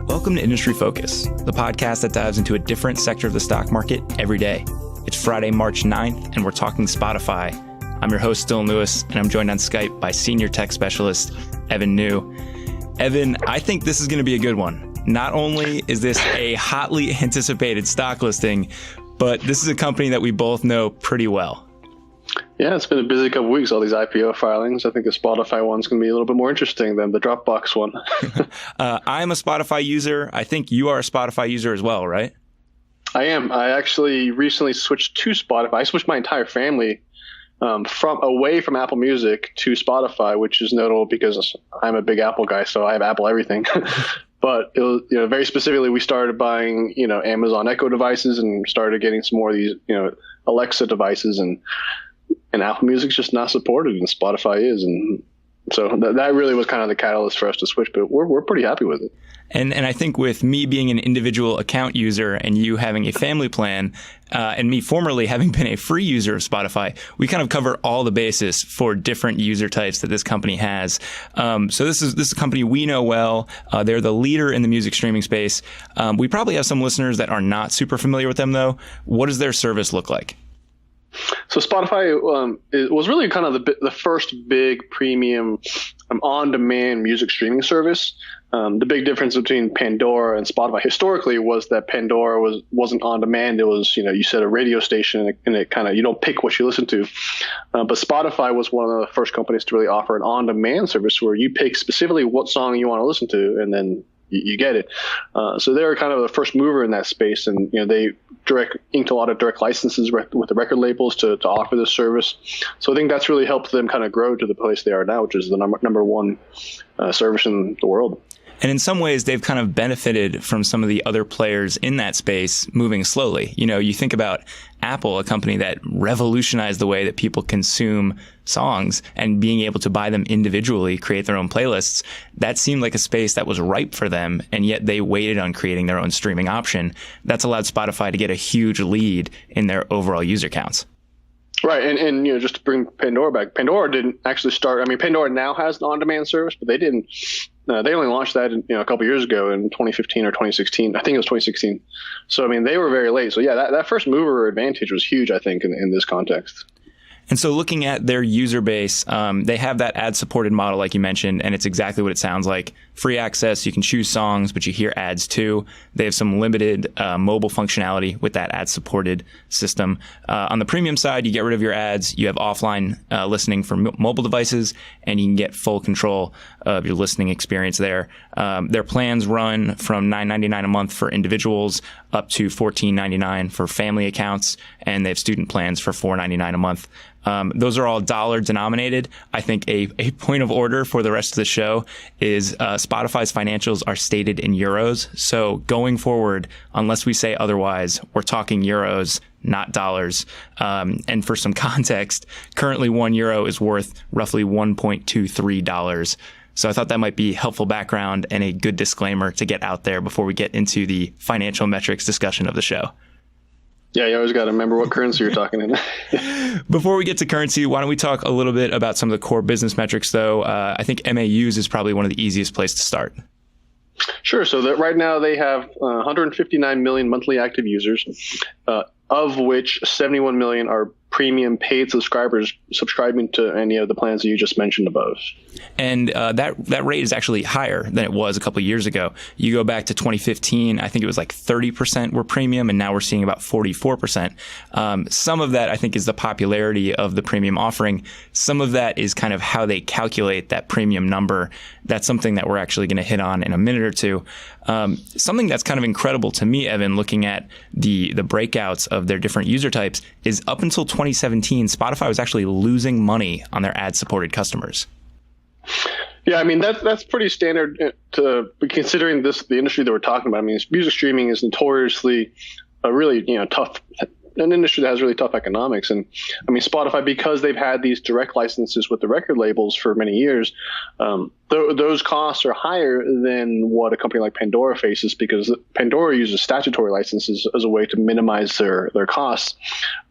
Welcome to Industry Focus, the podcast that dives into a different sector of the stock market every day. It's Friday, March 9th, and we're talking Spotify. I'm your host, Dylan Lewis, and I'm joined on Skype by senior tech specialist, Evan New. Evan, I think this is going to be a good one. Not only is this a hotly anticipated stock listing, but this is a company that we both know pretty well. Yeah, it's been a busy couple of weeks, all these IPO filings. I think the Spotify one's going to be a little bit more interesting than the Dropbox one. I'm a Spotify user. I think you are a Spotify user as well, right? I am. I actually recently switched to Spotify. I switched my entire family away from Apple Music to Spotify, which is notable because I'm a big Apple guy, so I have Apple everything. But it was, very specifically, we started buying, Amazon Echo devices and started getting some more of these, Alexa devices, and Apple Music's just not supported, and Spotify is, and so that really was kind of the catalyst for us to switch. But we're pretty happy with it. And I think with me being an individual account user and you having a family plan, and me formerly having been a free user of Spotify, we kind of cover all the bases for different user types that this company has. So this is a company we know well. They're the leader in the music streaming space. We probably have some listeners that are not super familiar with them, though. What does their service look like? So Spotify it was really kind of the first big premium on-demand music streaming service. The big difference between Pandora and Spotify historically was that Pandora wasn't on demand. It was, you set a radio station and it kind of, you don't pick what you listen to. But Spotify was one of the first companies to really offer an on-demand service where you pick specifically what song you want to listen to, and then you get it. So they were kind of the first mover in that space, and they inked a lot of direct licenses with the record labels to offer this service. So I think that's really helped them kind of grow to the place they are now, which is the number one service in the world. And in some ways, they've kind of benefited from some of the other players in that space moving slowly. You think about Apple, a company that revolutionized the way that people consume songs, and being able to buy them individually, create their own playlists. That seemed like a space that was ripe for them, and yet they waited on creating their own streaming option. That's allowed Spotify to get a huge lead in their overall user counts. Right, and just to bring Pandora back, Pandora didn't actually start. I mean, Pandora now has an on-demand service, but they didn't. They only launched that a couple years ago in 2015 or 2016. I think it was 2016. So I mean, they were very late. So yeah, that first mover advantage was huge, I think, in this context. And so looking at their user base, they have that ad-supported model, like you mentioned, and it's exactly what it sounds like. Free access, you can choose songs, but you hear ads too. They have some limited mobile functionality with that ad-supported system. On the premium side, you get rid of your ads. You have offline listening for mobile devices, and you can get full control of your listening experience there. Their plans run from $9.99 a month for individuals up to $14.99 for family accounts, and they have student plans for $4.99 a month. Those are all dollar denominated. I think a point of order for the rest of the show is Spotify's financials are stated in euros. So going forward, unless we say otherwise, we're talking euros, not dollars. And for some context, currently €1 is worth roughly $1.23. So I thought that might be helpful background and a good disclaimer to get out there before we get into the financial metrics discussion of the show. Yeah, you always got to remember what currency you're talking in. Before we get to currency, why don't we talk a little bit about some of the core business metrics, though? I think MAUs is probably one of the easiest places to start. Sure. So right now they have 159 million monthly active users, of which 71 million are premium paid subscribers subscribing to any of the plans that you just mentioned above. And that rate is actually higher than it was a couple of years ago. You go back to 2015, I think it was like 30% were premium, and now we're seeing about 44%. Some of that, I think, is the popularity of the premium offering. Some of that is kind of how they calculate that premium number. That's something that we're actually going to hit on in a minute or two. Something that's kind of incredible to me, Evan, looking at the breakouts of their different user types, is up until 2017, Spotify was actually losing money on their ad-supported customers. Yeah, I mean, that's pretty standard considering the industry that we're talking about. I mean, music streaming is notoriously a really tough, an industry that has really tough economics. And I mean, Spotify, because they've had these direct licenses with the record labels for many years, those costs are higher than what a company like Pandora faces, because Pandora uses statutory licenses as a way to minimize their costs.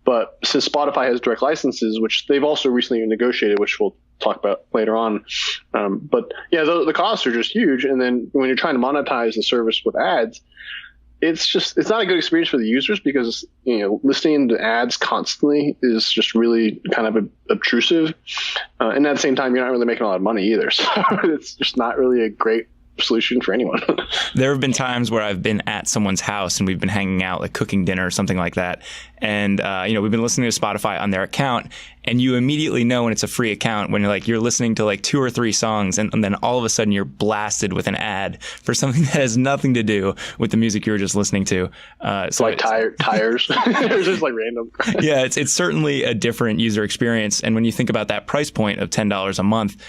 But since Spotify has direct licenses, which they've also recently negotiated, which we'll talk about later on. But yeah, the costs are just huge. And then when you're trying to monetize the service with ads, it's not a good experience for the users because, listening to ads constantly is just really kind of obtrusive. And at the same time, you're not really making a lot of money either. So it's just not really a great solution for anyone. There have been times where I've been at someone's house and we've been hanging out, like cooking dinner or something like that. And, we've been listening to Spotify on their account, and you immediately know when it's a free account when you're listening to like 2 or 3 songs, and then all of a sudden you're blasted with an ad for something that has nothing to do with the music you were just listening to. So like tires. It's just like random. Yeah, it's certainly a different user experience. And when you think about that price point of $10 a month,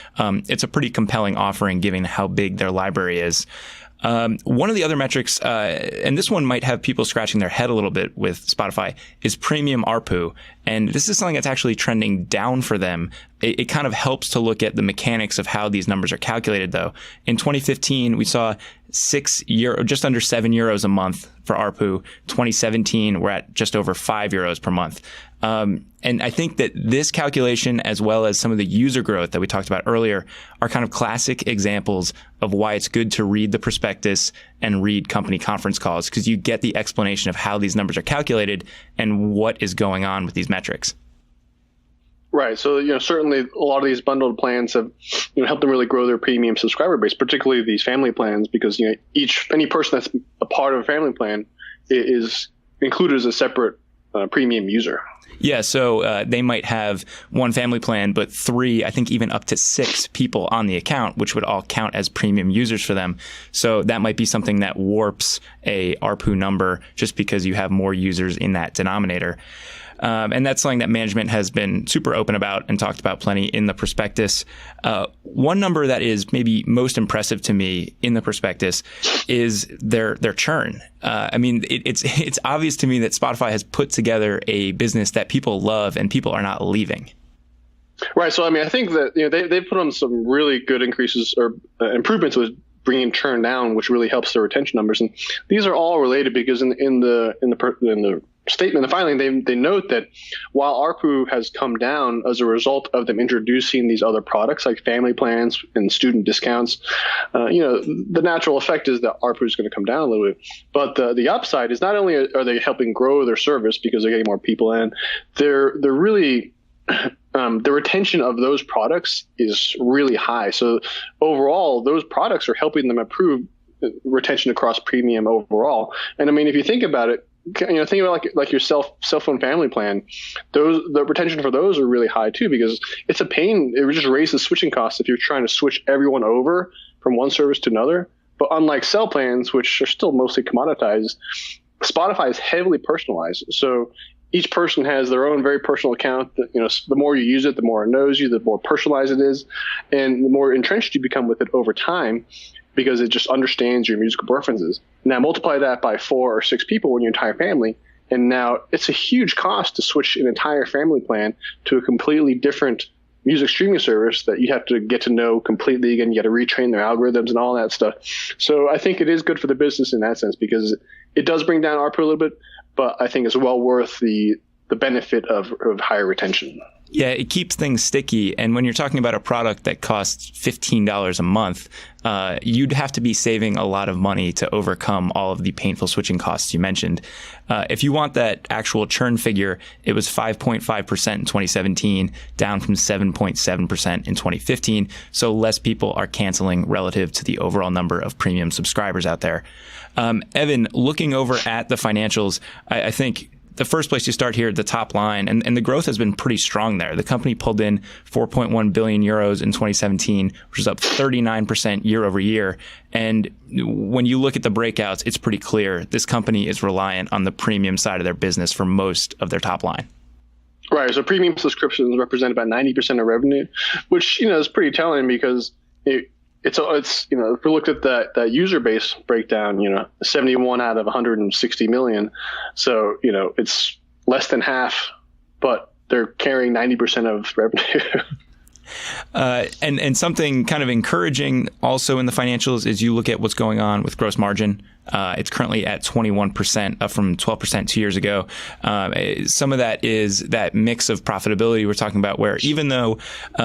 it's a pretty compelling offering given how big their library is. One of the other metrics, and this one might have people scratching their head a little bit with Spotify, is premium ARPU. And this is something that's actually trending down for them. It kind of helps to look at the mechanics of how these numbers are calculated, though. In 2015, we saw €6, just under €7 a month for ARPU. 2017, we're at just over €5 per month. And I think that this calculation, as well as some of the user growth that we talked about earlier, are kind of classic examples of why it's good to read the prospectus and read company conference calls, because you get the explanation of how these numbers are calculated and what is going on with these metrics. Right. So, certainly a lot of these bundled plans have, helped them really grow their premium subscriber base, particularly these family plans, because, any person that's a part of a family plan is included as a separate premium user. Yeah, so they might have one family plan, but 3, I think even up to 6 people on the account, which would all count as premium users for them. So that might be something that warps a ARPU number just because you have more users in that denominator. And that's something that management has been super open about and talked about plenty in the prospectus. One number that is maybe most impressive to me in the prospectus is their churn. It's obvious to me that Spotify has put together a business that people love and people are not leaving. Right. So, I think that they've put on some really good increases or improvements with bringing churn down, which really helps their retention numbers. And these are all related because in the statement, the filing, they note that while ARPU has come down as a result of them introducing these other products like family plans and student discounts, the natural effect is that ARPU is going to come down a little bit. But the upside is not only are they helping grow their service because they're getting more people in, they're really the retention of those products is really high. So overall, those products are helping them improve retention across premium overall. And if you think about it, think about like your cell phone family plan. The retention for those are really high too, because it's a pain. It just raises switching costs if you're trying to switch everyone over from one service to another. But unlike cell plans, which are still mostly commoditized, Spotify is heavily personalized. So each person has their own very personal account. That, the more you use it, the more it knows you, the more personalized it is, and the more entrenched you become with it over time, because it just understands your musical preferences. Now multiply that by 4 or 6 people in your entire family, and now it's a huge cost to switch an entire family plan to a completely different music streaming service that you have to get to know completely again. You got to retrain their algorithms and all that stuff. So I think it is good for the business in that sense, because it does bring down ARPU a little bit, but I think it's well worth the benefit of higher retention. Yeah, it keeps things sticky. And when you're talking about a product that costs $15 a month, you'd have to be saving a lot of money to overcome all of the painful switching costs you mentioned. If you want that actual churn figure, it was 5.5% in 2017, down from 7.7% in 2015. So less people are canceling relative to the overall number of premium subscribers out there. Evan, looking over at the financials, I think the first place you start here, the top line, and the growth has been pretty strong there. The company pulled in 4.1 billion euros in 2017, which is up 39% year over year. And when you look at the breakouts, it's pretty clear this company is reliant on the premium side of their business for most of their top line. Right. So premium subscriptions represent about 90% of revenue, which, is pretty telling, because it's if we looked at that user base breakdown, 71 out of 160 million. So, it's less than half, but they're carrying 90% of revenue. And something kind of encouraging also in the financials is you look at what's going on with gross margin. It's currently at 21%, up from 12% 2 years ago. Some of that is that mix of profitability we're talking about, where even though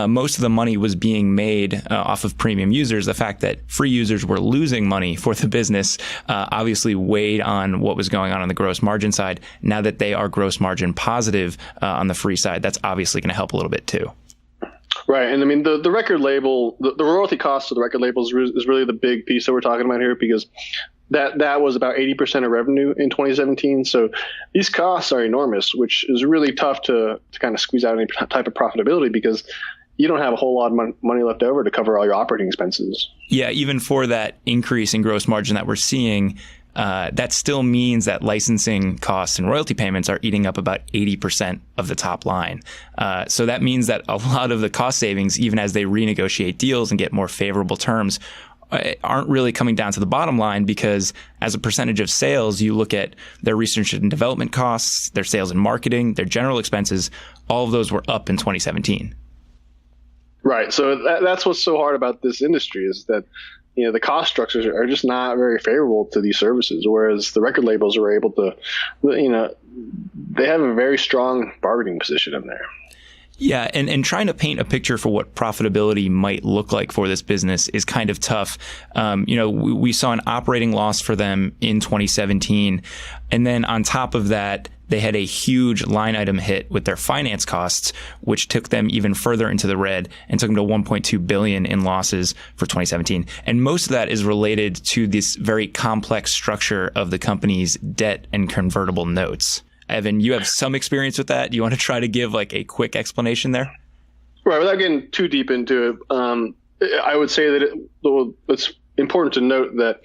most of the money was being made off of premium users, the fact that free users were losing money for the business obviously weighed on what was going on the gross margin side. Now that they are gross margin positive on the free side, that's obviously going to help a little bit too. Right. And I mean, the record label, the royalty cost of the record label is really the big piece that we're talking about here, because that was about 80% of revenue in 2017. So these costs are enormous, which is really tough to kind of squeeze out any type of profitability, because you don't have a whole lot of money left over to cover all your operating expenses. Yeah, even for that increase in gross margin that we're seeing, that still means that licensing costs and royalty payments are eating up about 80% of the top line. So that means that a lot of the cost savings, even as they renegotiate deals and get more favorable terms, aren't really coming down to the bottom line, because as a percentage of sales, you look at their research and development costs, their sales and marketing, their general expenses, all of those were up in 2017. Right. So that's what's so hard about this industry, is that the cost structures are just not very favorable to these services, whereas the record labels are able to, they have a very strong bargaining position in there. Yeah, and trying to paint a picture for what profitability might look like for this business is kind of tough. We saw an operating loss for them in 2017, and then on top of that, they had a huge line item hit with their finance costs, which took them even further into the red and took them to $1.2 billion in losses for 2017. And most of that is related to this very complex structure of the company's debt and convertible notes. Evan, you have some experience with that. Do you want to try to give like a quick explanation there? Right. Without getting too deep into it, I would say that it's important to note that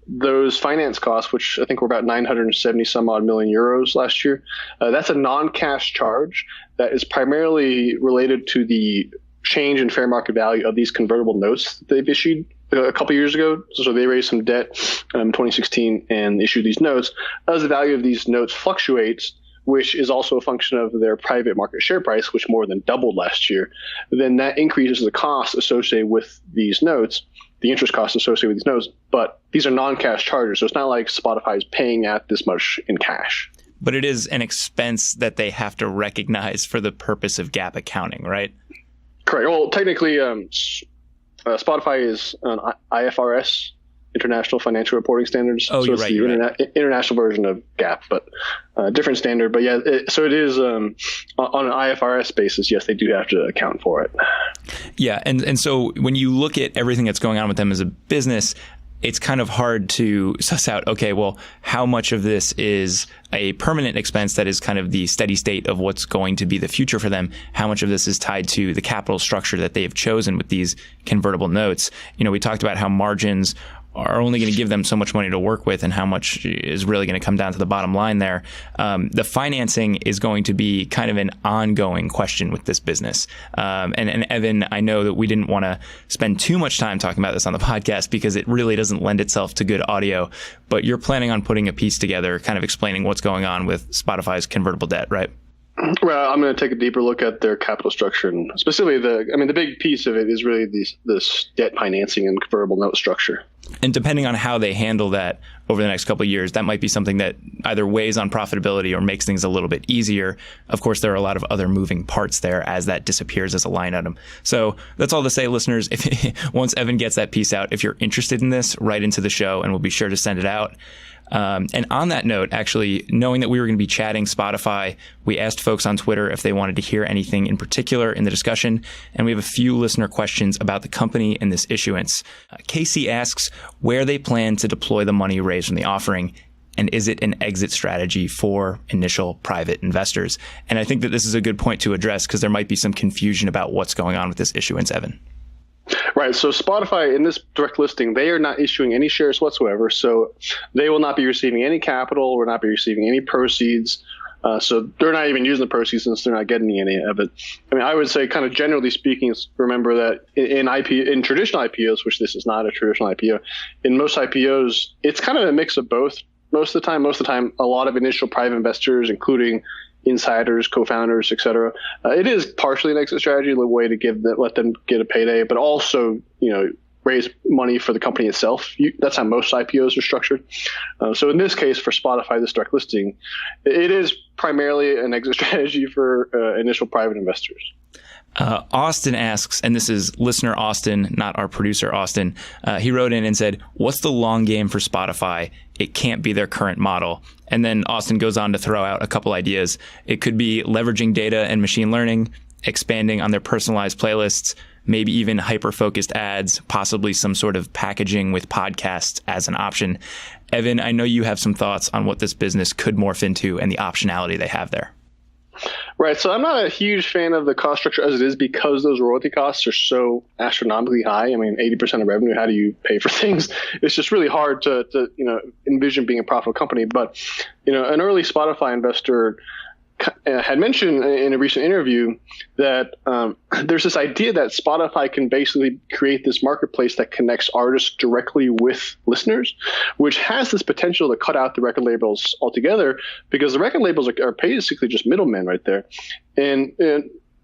those finance costs, which I think were about 970 some odd million euros last year, that's a non-cash charge that is primarily related to the change in fair market value of these convertible notes that they've issued a couple years ago. So they raised some debt in 2016 and issued these notes. As the value of these notes fluctuates, which is also a function of their private market share price, which more than doubled last year, then that increases the cost associated with these notes, the interest costs associated with these notes. But these are non-cash charges, so it's not like Spotify is paying out this much in cash. But it is an expense that they have to recognize for the purpose of GAAP accounting, right? Correct. Well, technically, Spotify is an IFRS, International Financial Reporting Standards. Oh, so it's the international version of GAAP, but different standard. But yeah, so it is on an IFRS basis. Yes, they do have to account for it. Yeah, and so when you look at everything that's going on with them as a business, it's kind of hard to suss out, okay, well, how much of this is a permanent expense that is kind of the steady state of what's going to be the future for them? How much of this is tied to the capital structure that they have chosen with these convertible notes? We talked about how margins are only going to give them so much money to work with and how much is really going to come down to the bottom line there. The financing is going to be kind of an ongoing question with this business. And Evan, I know that we didn't want to spend too much time talking about this on the podcast because it really doesn't lend itself to good audio, but you're planning on putting a piece together kind of explaining what's going on with Spotify's convertible debt, right? Well, I'm going to take a deeper look at their capital structure, and specifically the big piece of it is really this debt financing and convertible note structure. And depending on how they handle that over the next couple of years, that might be something that either weighs on profitability or makes things a little bit easier. Of course, there are a lot of other moving parts there as that disappears as a line item. So that's all to say, listeners, once Evan gets that piece out, if you're interested in this, write into the show and we'll be sure to send it out. And on that note, actually, knowing that we were going to be chatting Spotify, we asked folks on Twitter if they wanted to hear anything in particular in the discussion. And we have a few listener questions about the company and this issuance. Casey asks where they plan to deploy the money raised from the offering. And is it an exit strategy for initial private investors? And I think that this is a good point to address because there might be some confusion about what's going on with this issuance, Evan. Right. So Spotify, in this direct listing, they are not issuing any shares whatsoever. So they will not be receiving any capital, will not be receiving any proceeds. So they're not even using the proceeds since they're not getting any of it. I mean, I would say kind of generally speaking, remember that in traditional IPOs, which this is not a traditional IPO, in most IPOs, it's kind of a mix of both. Most of the time, a lot of initial private investors, including insiders, co-founders, etc. It is partially an exit strategy, a way to let them get a payday, but also, raise money for the company itself. That's how most IPOs are structured. So in this case, for Spotify, this direct listing, it is primarily an exit strategy for initial private investors. Austin asks, and this is listener Austin, not our producer Austin. He wrote in and said, "What's the long game for Spotify? It can't be their current model." And then Austin goes on to throw out a couple ideas. It could be leveraging data and machine learning, expanding on their personalized playlists, maybe even hyper-focused ads, possibly some sort of packaging with podcasts as an option. Evan, I know you have some thoughts on what this business could morph into and the optionality they have there. Right. So I'm not a huge fan of the cost structure as it is because those royalty costs are so astronomically high. I mean, 80% of revenue, how do you pay for things? It's just really hard to envision being a profitable company. But, an early Spotify investor had mentioned in a recent interview that there's this idea that Spotify can basically create this marketplace that connects artists directly with listeners, which has this potential to cut out the record labels altogether, because the record labels are basically just middlemen right there. And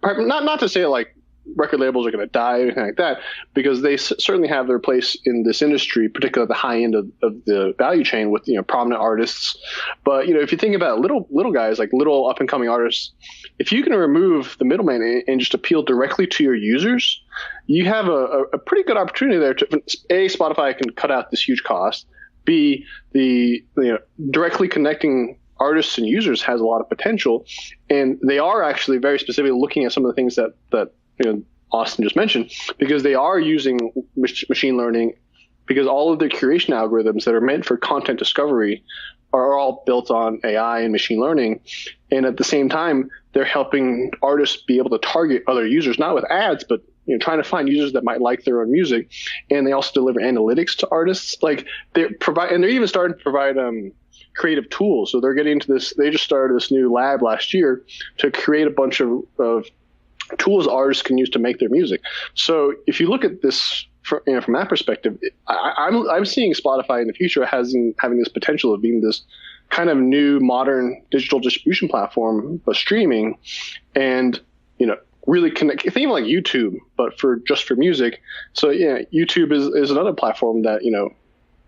not to say like record labels are going to die or anything like that, because they certainly have their place in this industry, particularly at the high end of the value chain with prominent artists. But if you think about little guys, like little up and coming artists, if you can remove the middleman and just appeal directly to your users, you have a pretty good opportunity there to Spotify can cut out this huge cost. B, the directly connecting artists and users has a lot of potential, and they are actually very specifically looking at some of the things that Austin just mentioned, because they are using machine learning, because all of the curation algorithms that are meant for content discovery are all built on AI and machine learning. And at the same time, they're helping artists be able to target other users, not with ads, but trying to find users that might like their own music. And they also deliver analytics to artists. Like they're even starting to provide creative tools. So they're getting into this. They just started this new lab last year to create a bunch of tools artists can use to make their music. So if you look at this from that perspective, I'm seeing Spotify in the future having this potential of being this kind of new modern digital distribution platform of streaming, and really connect, think like YouTube, but for music. So YouTube is another platform that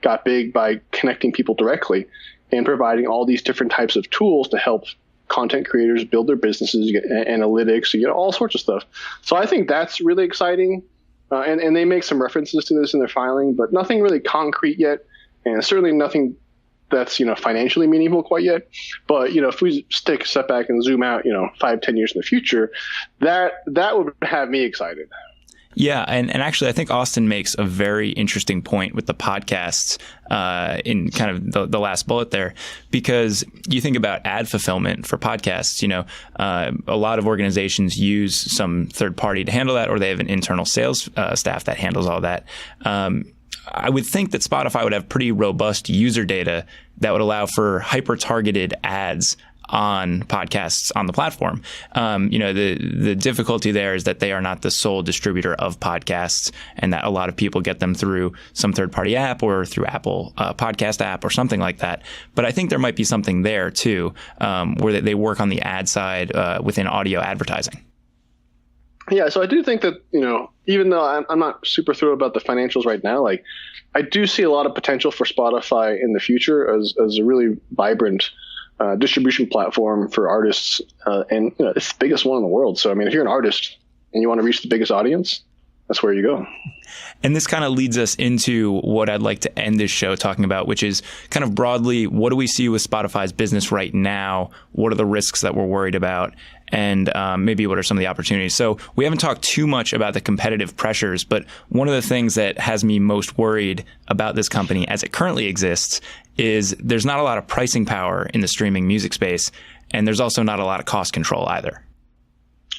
got big by connecting people directly and providing all these different types of tools to help content creators build their businesses, you get analytics, you get all sorts of stuff. So I think that's really exciting. And they make some references to this in their filing, but nothing really concrete yet. And certainly nothing that's, financially meaningful quite yet. But, if we take a step back and zoom out, 5-10 years in the future, that would have me excited. Yeah, and actually, I think Austin makes a very interesting point with the podcasts in kind of the last bullet there, because you think about ad fulfillment for podcasts. A lot of organizations use some third party to handle that, or they have an internal sales staff that handles all that. I would think that Spotify would have pretty robust user data that would allow for hyper-targeted ads on podcasts on the platform. The difficulty there is that they are not the sole distributor of podcasts, and that a lot of people get them through some third-party app or through Apple podcast app or something like that. But I think there might be something there too, where they work on the ad side within audio advertising. Yeah, so I do think that, even though I'm not super thrilled about the financials right now, like I do see a lot of potential for Spotify in the future as a really vibrant distribution platform for artists. And it's the biggest one in the world. So, if you're an artist and you want to reach the biggest audience, that's where you go. And this kind of leads us into what I'd like to end this show talking about, which is kind of broadly, what do we see with Spotify's business right now? What are the risks that we're worried about? And maybe what are some of the opportunities? So we haven't talked too much about the competitive pressures, but one of the things that has me most worried about this company as it currently exists is there's not a lot of pricing power in the streaming music space, and there's also not a lot of cost control either.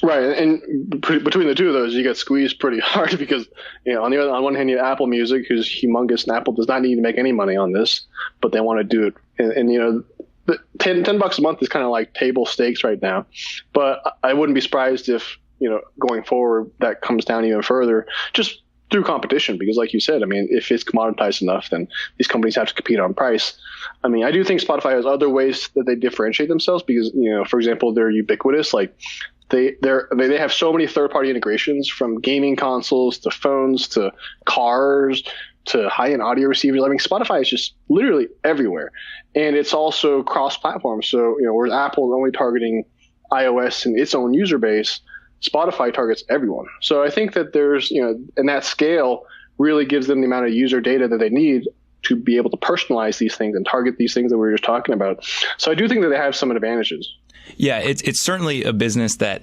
Right, and between the two of those, you get squeezed pretty hard because, on one hand, you have Apple Music, who's humongous, and Apple does not need to make any money on this, but they want to do it. And the $10 a month is kind of like table stakes right now, but I wouldn't be surprised if, going forward, that comes down even further, just through competition, because like you said, I mean, if it's commoditized enough, then these companies have to compete on price. I mean, I do think Spotify has other ways that they differentiate themselves because, for example, they're ubiquitous. Like they have so many third-party integrations, from gaming consoles to phones to cars to high-end audio receivers. I mean, Spotify is just literally everywhere, and it's also cross-platform. So, whereas Apple is only targeting iOS and its own user base, Spotify targets everyone. So I think that there's, and that scale really gives them the amount of user data that they need to be able to personalize these things and target these things that we were just talking about. So I do think that they have some advantages. Yeah, it's certainly a business that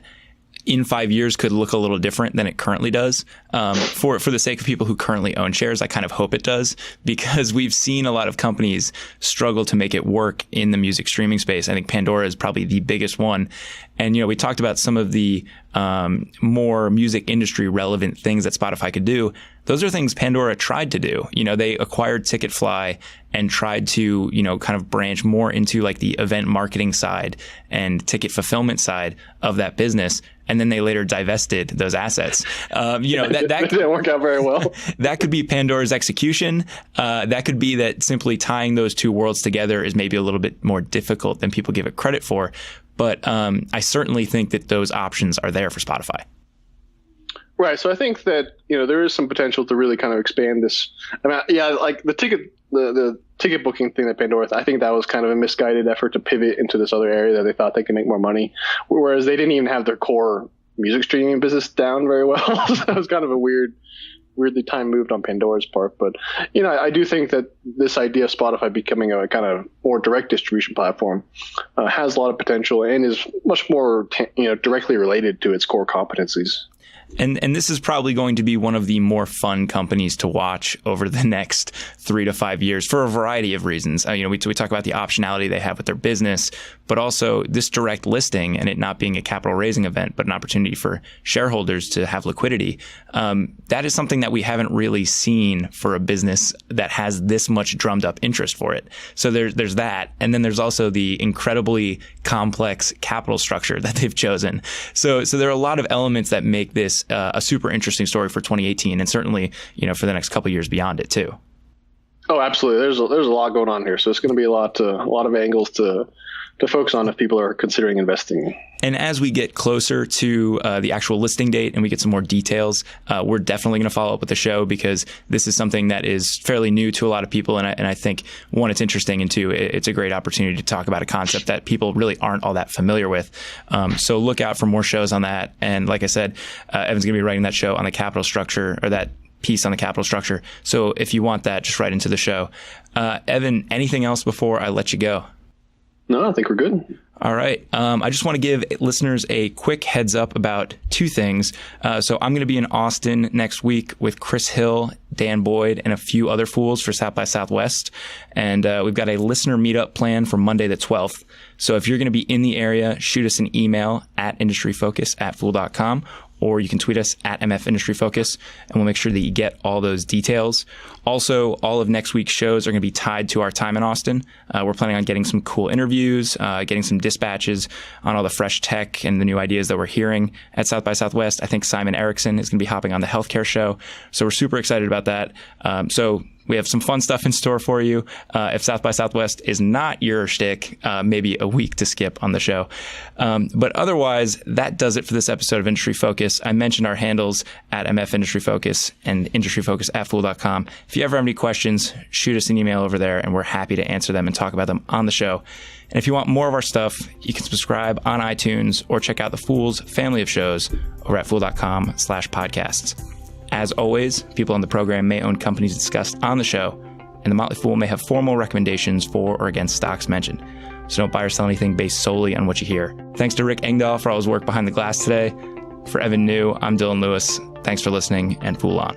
in 5 years could look a little different than it currently does. For the sake of people who currently own shares, I kind of hope it does, because we've seen a lot of companies struggle to make it work in the music streaming space. I think Pandora is probably the biggest one. And, we talked about some of the more music industry relevant things that Spotify could do. Those are things Pandora tried to do. They acquired Ticketfly and tried to, kind of branch more into like the event marketing side and ticket fulfillment side of that business. And then they later divested those assets. That didn't work out very well. That could be Pandora's execution. That could be that simply tying those two worlds together is maybe a little bit more difficult than people give it credit for. But I certainly think that those options are there for Spotify. Right. So I think that, there is some potential to really kind of expand this. I mean, yeah, like the ticket booking thing that Pandora, I think that was kind of a misguided effort to pivot into this other area that they thought they could make more money, whereas they didn't even have their core music streaming business down very well. So that was kind of a weirdly time moved on Pandora's part. But, I do think that this idea of Spotify becoming a kind of more direct distribution platform has a lot of potential and is much more, directly related to its core competencies. And this is probably going to be one of the more fun companies to watch over the next 3 to 5 years for a variety of reasons. We talk about the optionality they have with their business, but also this direct listing and it not being a capital raising event, but an opportunity for shareholders to have liquidity. That is something that we haven't really seen for a business that has this much drummed up interest for it. So there's that. And then there's also the incredibly complex capital structure that they've chosen. So there are a lot of elements that make this a super interesting story for 2018, and certainly, for the next couple of years beyond it too. Oh, absolutely. There's a lot going on here, so it's going to be a lot of angles to focus on if people are considering investing. And as we get closer to the actual listing date and we get some more details, we're definitely going to follow up with the show, because this is something that is fairly new to a lot of people. And I think, one, it's interesting, and two, it's a great opportunity to talk about a concept that people really aren't all that familiar with. So look out for more shows on that. And like I said, Evan's going to be writing that show on the capital structure, or that piece on the capital structure. So if you want that, just write into the show. Evan, anything else before I let you go? No, I think we're good. All right. I just want to give listeners a quick heads up about two things. So I'm going to be in Austin next week with Chris Hill, Dan Boyd, and a few other fools for South by Southwest. And we've got a listener meetup planned for Monday the 12th. So if you're going to be in the area, shoot us an email at industryfocus@fool.com, or you can tweet us at MFIndustryFocus, and we'll make sure that you get all those details. Also, all of next week's shows are going to be tied to our time in Austin. We're planning on getting some cool interviews, getting some dispatches on all the fresh tech and the new ideas that we're hearing at South by Southwest. I think Simon Erickson is going to be hopping on the healthcare show, so we're super excited about that. So we have some fun stuff in store for you. If South by Southwest is not your shtick, maybe a week to skip on the show. But otherwise, that does it for this episode of Industry Focus. I mentioned our handles at MF Industry Focus and industryfocus@fool.com. If you ever have any questions, shoot us an email over there, and we're happy to answer them and talk about them on the show. And if you want more of our stuff, you can subscribe on iTunes or check out the Fool's family of shows over at fool.com/podcasts. As always, people on the program may own companies discussed on the show, and the Motley Fool may have formal recommendations for or against stocks mentioned. So don't buy or sell anything based solely on what you hear. Thanks to Rick Engdahl for all his work behind the glass today. For Evan New, I'm Dylan Lewis. Thanks for listening, and Fool on.